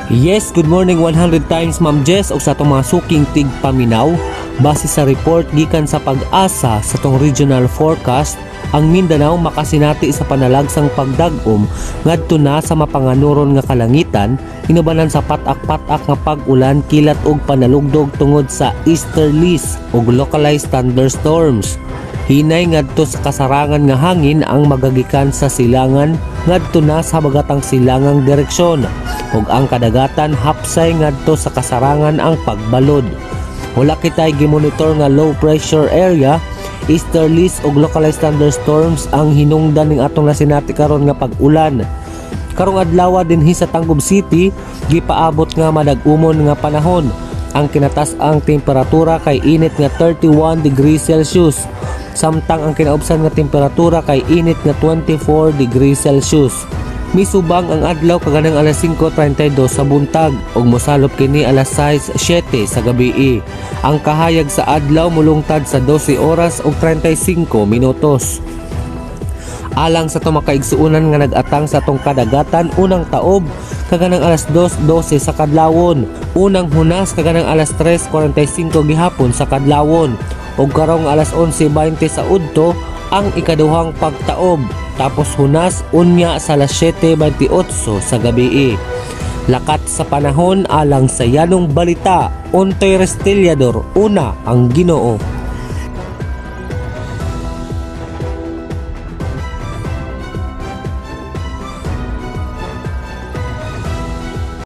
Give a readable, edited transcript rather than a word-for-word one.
Yes, good morning 100 times Ma'am Jess og sa atong mga suking tigpaminaw. Base sa report gikan sa Pag-asa sa tong regional forecast, ang Mindanao makasinati sa panalagsang pagdag-om ngadto na sa mapanganuron nga kalangitan, inubanan sa patak-patak nga pag-ulan, kilat og panalugdog tungod sa easterlies ug localized thunderstorms. Hinay ngadto sa kasarangan nga hangin ang magagikan sa silangan ngadto na sa habagatang silangang direksyon ug ang kadagatan hapsay ngadto sa kasarangan ang pagbalod. Wala kitay gimonitor nga low pressure area, easterlies ug localized thunderstorms ang hinungdan ning atong nasinati karon nga pag-ulan. Karong adlaw dinhi sa Tangub City gipaabot nga madag-umon nga panahon. Ang kinatas-ang temperatura kay init nga 31 degrees Celsius. Samtang ang kinaubsan nga temperatura kay init nga 24 degrees Celsius. Misubang ang adlaw kaganang alas 5:32 sa buntag ug mosalop kini alas 6:07 sa gabii. Ang kahayag sa adlaw mulungtad sa 12 oras ug 35 minutos. Alang sa tumakaigsuunan nga nag-atang sa tong kadagatan, unang taob kaganang alas 2:12 sa kadlawon, unang hunas kaganang alas 3:45 gihapon sa kadlawon ug karong alas 11:20 sa udto ang ikaduhang pagtaob, tapos hunas unya sa alas 7:28 sa gabii. Lakat sa panahon alang sa yanong balita, Untoy Resteliador, una ang Ginoo.